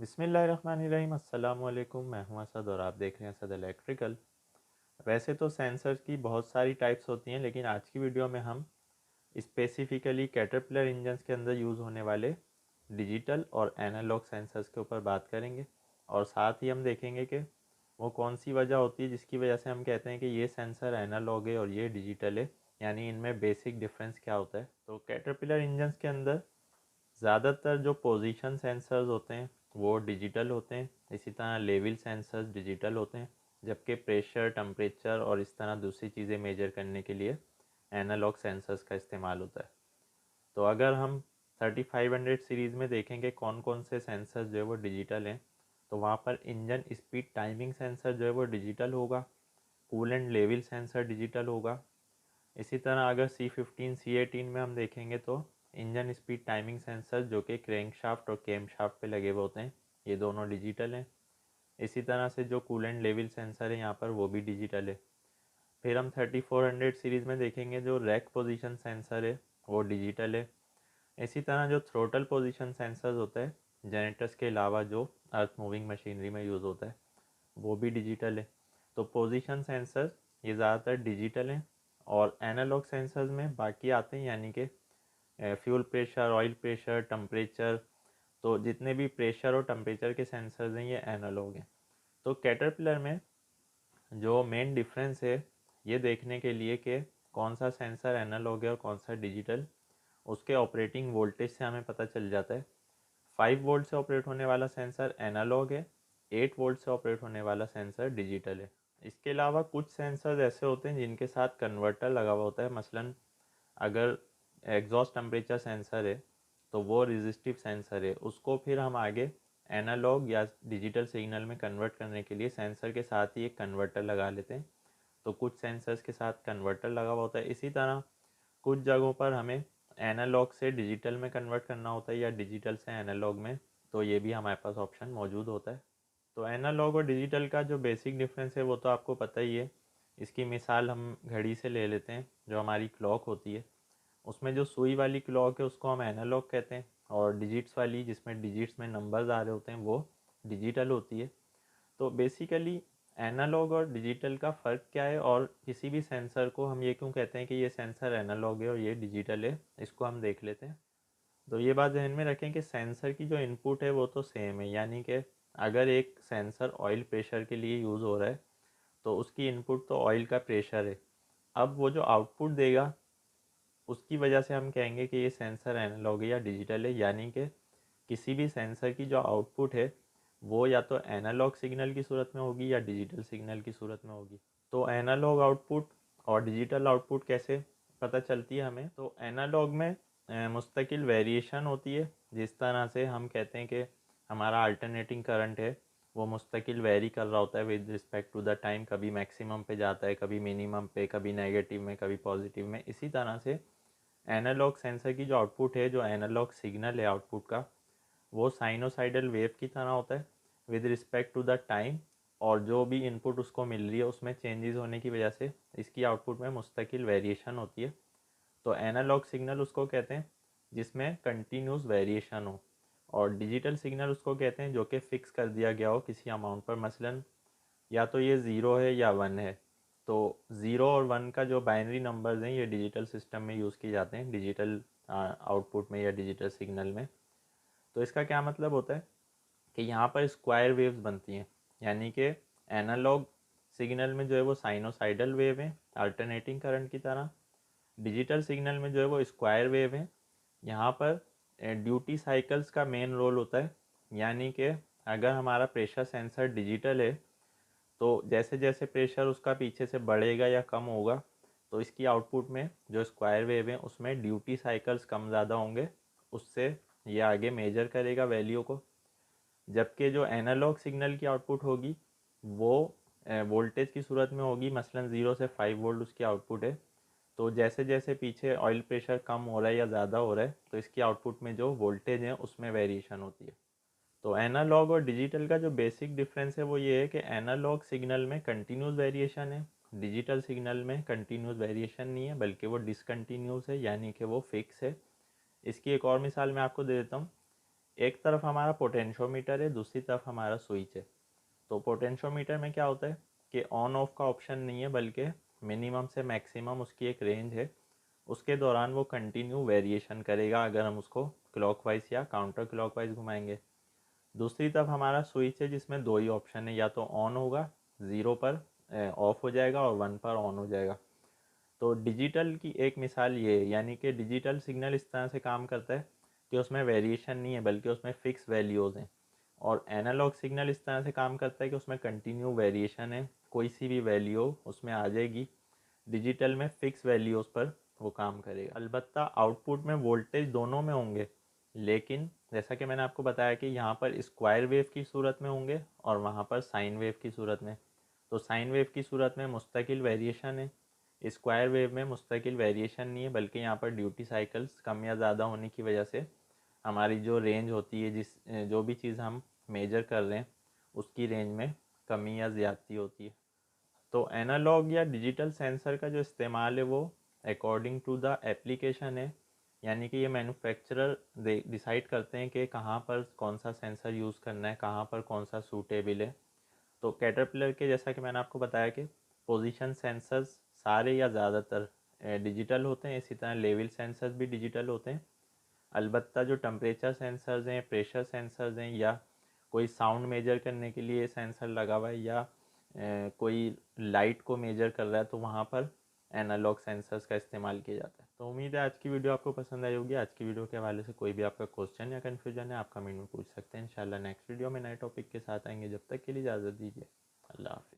बिस्मिल्लाहिर्रहमानिर्रहीम। अस्सलाम वालेकुम। मैं हूं असद और आप देख रहे हैं असद इलेक्ट्रिकल। वैसे तो सेंसर्स की बहुत सारी टाइप्स होती हैं, लेकिन आज की वीडियो में हम स्पेसिफ़िकली कैटरपिलर इंजन्स के अंदर यूज़ होने वाले डिजिटल और एनालॉग सेंसर्स के ऊपर बात करेंगे। और साथ ही हम देखेंगे कि वो कौन सी वजह होती है जिसकी वजह से हम कहते हैं कि ये सेंसर एनालॉग है और ये डिजिटल है, यानी इनमें बेसिक डिफरेंस क्या होता है। तो कैटरपिलर इंजन्स के अंदर ज़्यादातर जो पोजीशन सेंसर्स होते हैं वो डिजिटल होते हैं। इसी तरह लेवल सेंसर्स डिजिटल होते हैं, जबकि प्रेशर, टेम्परेचर और इस तरह दूसरी चीज़ें मेजर करने के लिए एनालॉग सेंसर्स का इस्तेमाल होता है। तो अगर हम 3500 सीरीज़ में देखेंगे कौन कौन से सेंसर्स जो है वो डिजिटल हैं, तो वहाँ पर इंजन स्पीड टाइमिंग सेंसर जो है वो डिजिटल होगा, कूलेंट लेवल सेंसर डिजिटल होगा। इसी तरह अगर C15 C18 में हम देखेंगे तो इंजन स्पीड टाइमिंग सेंसर जो कि क्रैंकशाफ्ट और केमशाफ्ट पे लगे हुए होते हैं, ये दोनों डिजिटल हैं। इसी तरह से जो कूलेंट लेवल सेंसर है यहाँ पर वो भी डिजिटल है। फिर हम 3400 सीरीज़ में देखेंगे जो रैक पोजीशन सेंसर है वो डिजिटल है। इसी तरह जो थ्रोटल पोजीशन सेंसर होता है जनरेटर्स के अलावा जो अर्थ मूविंग मशीनरी में यूज़ होता है वो भी डिजिटल है। तो पोजीशन सेंसर्स ये ज़्यादातर डिजिटल हैं। और एनालॉग सेंसर्स में बाकी आते हैं, यानी कि fuel pressure, oil pressure, temperature. तो जितने भी प्रेशर और टम्परेचर के सेंसर्स हैं ये एनालॉग हैं। तो कैटरपिलर में जो मेन डिफरेंस है ये देखने के लिए कि कौन सा सेंसर एनालॉग है और कौन सा डिजिटल, उसके ऑपरेटिंग वोल्टेज से हमें पता चल जाता है। 5 वोल्ट से ऑपरेट होने वाला सेंसर एनालॉग है, 8 वोल्ट से ऑपरेट होने वाला सेंसर डिजिटल है। इसके अलावा कुछ सेंसर्स ऐसे होते हैं जिनके साथ कन्वर्टर लगा हुआ होता है। मसलन अगर एग्जॉस्ट टेम्परेचर सेंसर है तो वो रेजिस्टिव सेंसर है, उसको फिर हम आगे एनालॉग या डिजिटल सिग्नल में कन्वर्ट करने के लिए सेंसर के साथ ही एक कन्वर्टर लगा लेते हैं। तो कुछ सेंसर्स के साथ कन्वर्टर लगा हुआ होता है। इसी तरह कुछ जगहों पर हमें एनालॉग से डिजिटल में कन्वर्ट करना होता है या डिजिटल से एनालॉग में, तो ये भी हमारे पास ऑप्शन मौजूद होता है। तो एनालॉग और डिजिटल का जो बेसिक डिफरेंस है वो तो आपको पता ही है। इसकी मिसाल हम घड़ी से ले लेते हैं। जो हमारी क्लॉक होती है उसमें जो सुई वाली क्लॉक है उसको हम एनालॉग कहते हैं, और डिजिट्स वाली जिसमें डिजिट्स में नंबर्स आ रहे होते हैं वो डिजिटल होती है। तो बेसिकली एनालॉग और डिजिटल का फ़र्क क्या है, और किसी भी सेंसर को हम ये क्यों कहते हैं कि ये सेंसर एनालॉग है और ये डिजिटल है, इसको हम देख लेते हैं। तो ये बात ध्यान में रखें कि सेंसर की जो इनपुट है वो तो सेम है, यानी कि अगर एक सेंसर ऑयल प्रेशर के लिए यूज़ हो रहा है तो उसकी इनपुट तो ऑयल का प्रेशर है। अब वो जो आउटपुट देगा उसकी वजह से हम कहेंगे कि ये सेंसर एनालॉग है या डिजिटल है, यानी कि किसी भी सेंसर की जो आउटपुट है वो या तो एनालॉग सिग्नल की सूरत में होगी या डिजिटल सिग्नल की सूरत में होगी। तो एनालॉग आउटपुट और डिजिटल आउटपुट कैसे पता चलती है हमें, तो एनालॉग में मुस्तकिल वेरिएशन होती है। जिस तरह से हम कहते हैं कि हमारा अल्टरनेटिंग करंट है वो मुस्तकिल वेरी कर रहा होता है with respect to the time, कभी मैक्सिमम पे जाता है, कभी मिनिमम पे, कभी नेगेटिव में, कभी पॉजिटिव में। इसी तरह से एनालॉग सेंसर की जो आउटपुट है, जो एनालॉग सिग्नल है आउटपुट का, वो साइनोसाइडल वेव की तरह होता है with respect to the time. और जो भी इनपुट उसको मिल रही है उसमें चेंजेस होने की वजह से इसकी आउटपुट में मुस्तकिल वेरिएशन होती है। तो एनालॉग सिग्नल उसको कहते हैं जिसमें कंटिन्यूस वेरिएशन हो, और डिजिटल सिग्नल उसको कहते हैं जो कि फ़िक्स कर दिया गया हो किसी अमाउंट पर। मसलन या तो ये ज़ीरो है या वन है। तो ज़ीरो और वन का जो बाइनरी नंबर्स हैं ये डिजिटल सिस्टम में यूज़ किए जाते हैं, डिजिटल आउटपुट में या डिजिटल सिग्नल में। तो इसका क्या मतलब होता है कि यहाँ पर स्क्वायर वेव्स बनती हैं, यानी कि एनालॉग सिग्नल में जो है वो साइनोसाइडल वेव है अल्टरनेटिंग करंट की तरह, डिजिटल सिग्नल में जो है वो स्क्वायर वेव है। यहाँ पर ड्यूटी साइकिल्स का मेन रोल होता है, यानी कि अगर हमारा प्रेशर सेंसर डिजिटल है तो जैसे जैसे प्रेशर उसका पीछे से बढ़ेगा या कम होगा तो इसकी आउटपुट में जो स्क्वायर वेव है उसमें ड्यूटी साइकिल्स कम ज़्यादा होंगे, उससे ये आगे मेजर करेगा वैल्यू को। जबकि जो एनालॉग सिग्नल की आउटपुट होगी वो वोल्टेज की सूरत में होगी। मसलन 0 से 5 वोल्ट उसकी आउटपुट है, तो जैसे जैसे पीछे ऑयल प्रेशर कम हो रहा है या ज़्यादा हो रहा है तो इसकी आउटपुट में जो वोल्टेज है उसमें वेरिएशन होती है। तो एनालॉग और डिजिटल का जो बेसिक डिफरेंस है वो ये है कि एनालॉग सिग्नल में कंटिन्यूस वेरिएशन है, डिजिटल सिग्नल में कंटिन्यूस वेरिएशन नहीं है बल्कि वो डिसकंटिन्यूस है, यानी कि वो फिक्स है। इसकी एक और मिसाल मैं आपको दे देता हूँ एक तरफ हमारा पोटेंशियोमीटर है, दूसरी तरफ हमारा स्विच है। तो पोटेंशियोमीटर में क्या होता है कि ऑन ऑफ का ऑप्शन नहीं है, बल्कि मिनिमम से मैक्सिमम उसकी एक रेंज है, उसके दौरान वो कंटिन्यू वेरिएशन करेगा अगर हम उसको क्लॉकवाइज या काउंटर क्लॉकवाइज घुमाएंगे। दूसरी तरफ हमारा स्विच है जिसमें दो ही ऑप्शन है, या तो ऑन होगा, ज़ीरो पर ऑफ हो जाएगा और वन पर ऑन हो जाएगा। तो डिजिटल की एक मिसाल ये है, यानी कि डिजिटल सिग्नल इस तरह से काम करता है कि उसमें वेरिएशन नहीं है बल्कि उसमें फ़िक्स वैल्यूज़ हैं। और एनालॉग सिग्नल इस तरह से काम करता है कि उसमें कंटिन्यू वेरिएशन है, कोई सी भी वैल्यू उसमें आ जाएगी। डिजिटल में फ़िक्स वैल्यूज़ पर वो काम करेगा। अलबत्ता आउटपुट में वोल्टेज दोनों में होंगे, लेकिन जैसा कि मैंने आपको बताया कि यहाँ पर स्क्वायर वेव की सूरत में होंगे और वहाँ पर साइन वेव की सूरत में। तो साइन वेव की सूरत में मुस्तकिल वेरिएशन है, स्क्वायर वेव में मुस्तकिल वेरिएशन नहीं है, बल्कि यहाँ पर ड्यूटी साइकिल्स कम या ज़्यादा होने की वजह से हमारी जो रेंज होती है, जो भी चीज़ हम मेजर कर रहे हैं उसकी रेंज में कमी या ज़्यादती होती है। तो एनालॉग या डिजिटल सेंसर का जो इस्तेमाल है वो अकॉर्डिंग टू द एप्लीकेशन है, यानी कि ये मैन्युफैक्चरर डिसाइड करते हैं कि कहाँ पर कौन सा सेंसर यूज़ करना है, कहाँ पर कौन सा सूटेबल है। तो कैटरपिलर के, जैसा कि मैंने आपको बताया कि पोजीशन सेंसर्स सारे या ज़्यादातर डिजिटल होते हैं, इसी तरह लेवल सेंसर्स भी डिजिटल होते हैं। अलबत्ता जो टम्परेचर सेंसर्स हैं, प्रेशर सेंसर्स हैं, या कोई साउंड मेजर करने के लिए सेंसर लगा हुआ है, या कोई लाइट को मेजर कर रहा है, तो वहाँ पर एनालॉग सेंसर्स का इस्तेमाल किया जाता है। तो उम्मीद है आज की वीडियो आपको पसंद आई होगी। आज की वीडियो के हवाले से कोई भी आपका क्वेश्चन या कन्फ्यूजन है आप कमेंट में पूछ सकते हैं। इंशाल्लाह नेक्स्ट वीडियो में नए टॉपिक के साथ आएंगे। जब तक के लिए इजाज़त दीजिए। अल्लाह हाफिज़।